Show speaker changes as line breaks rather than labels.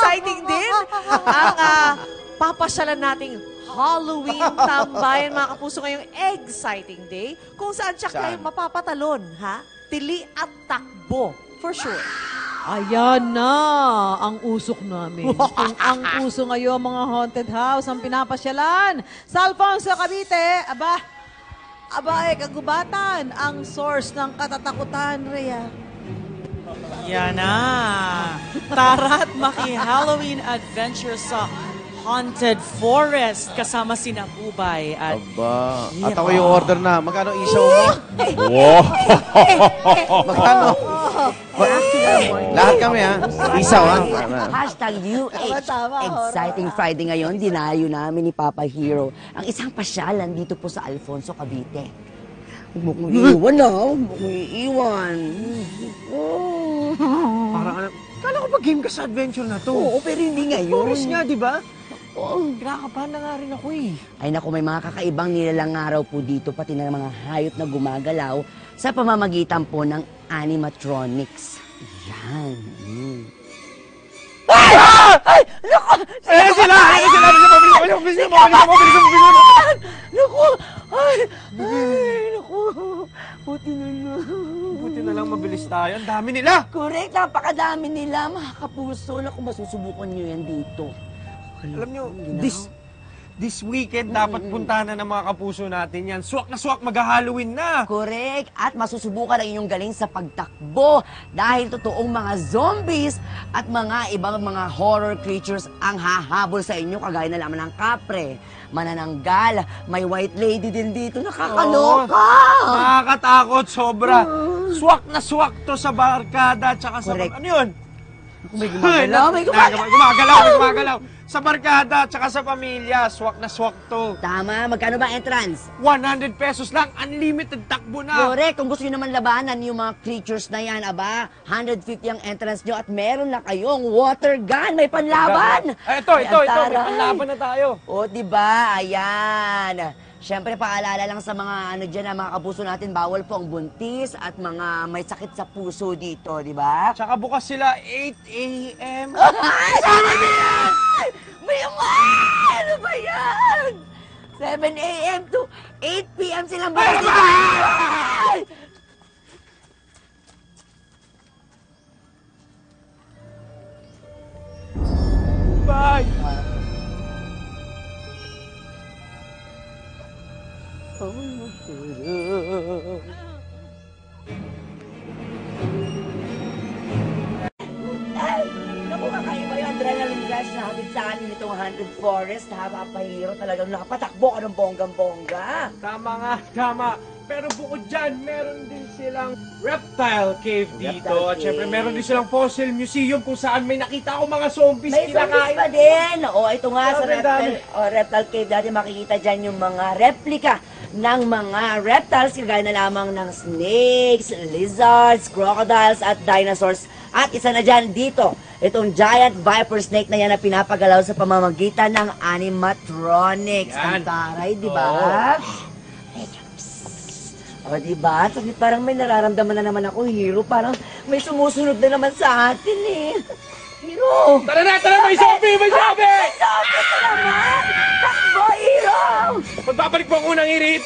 exciting din ang papasyalan nating Halloween tambayan, mga kapuso, ngayong exciting day kung saan siya kayo mapapatalon, ha? Tili at takbo, for sure.
Ayan na ang usok namin. Kung ang uso ngayon, mga haunted house, ang pinapasyalan. Sa Alfonso, Cavite, kagubatan, ang source ng katatakutan, Rhea.
Yan na. Tara't maki-Halloween adventure sa Haunted Forest kasama sina Bubay at
Aba. At ako yung order na. Magkano isaw mo? Wow! Magkano? Lahat kami, ha? Isaw, ha?
Hashtag UH. Exciting Friday ngayon, dinayo namin ni Papa Hero ang isang pasyalan dito po sa Alfonso, Cavite. Huwag mo kong iiwan na. Huwag mo kong iiwan.
Parang, kala ko ba game ka sa adventure na to?
Oo, pero hindi ngayon.
Forest nga, di ba? Oo, kinakabahan na nga rin ako eh.
Ay naku, may mga kakaibang nilalang araw po dito, pati na mga hayop na gumagalaw sa pamamagitan po ng animatronics. Yan. Ay! Ay! Naku!
Ayan sila! Ayan sila! Bilisan mo!
Naku! Ay! Ay! Naku! Buti na lang.
Buti na lang mabilis tayo. Ang dami nila!
Correct, napakadami nila. Mga kapuso, naku, masusubukan nyo yan dito.
Alam nyo, this weekend dapat puntahan na ng mga kapuso natin yan. Swak na swak, mag-Halloween na!
Correct. At masusubukan ang inyong galing sa pagtakbo dahil totoong mga zombies at mga ibang mga horror creatures ang hahabol sa inyo kagaya na lamang ng kapre, manananggal, may white lady din dito. Nakakaloka!
Nakakatakot, sobra. Swak na swak to sa barkada tsaka sa...
Correct.
Ano yun?
May gumagalaw, may
gumagalaw. Sa barkada tsaka sa pamilya, swak na swak to.
Tama. Magkano ba entrance?
100 pesos lang, unlimited takbo na.
Correct. Kung gusto nyo naman labanan yung mga creatures na yan, 150 ang entrance nyo at meron na kayong water gun. May panlaban.
Ay, ito. May panlaban na tayo.
O, diba? Ayan. Siyempre, paalala lang sa mga mga kapuso natin, bawal po ang buntis at mga may sakit sa puso dito, di ba?
Tsaka bukas sila 8 a.m.
Ay! Sama niya! Ano ba yan? 7 a.m. to 8 p.m. silang bukas dito.
Bye!
Naku, kakaiba yung adrenaline rush na hatid sa amin itong Haunted Forest, ha, Papa Hero. Talagang nakapatakbo ka ng bonggang-bongga.
Tama nga, tama. Pero bukod dyan, meron din silang reptile cave dito. At syempre, meron din silang fossil museum kung saan may nakita ako mga zombies.
May zombies pa din. O, ito nga sa reptile cave dati makikita dyan yung mga replika ng mga reptiles, kagaya na lamang ng snakes, lizards, crocodiles, at dinosaurs. At isa na dyan dito, itong giant viper snake na yan na pinapagalaw sa pamamagitan ng animatronics. Ang taray, di ba? O, diba? Sabi, parang may nararamdaman na naman ako, Hero. Parang may sumusunod na naman sa atin, eh. Hero!
Tara na! May zombie! May zombie!
May zombie ka naman! Takbo, Hero!
Magbabalik po ang unang irit!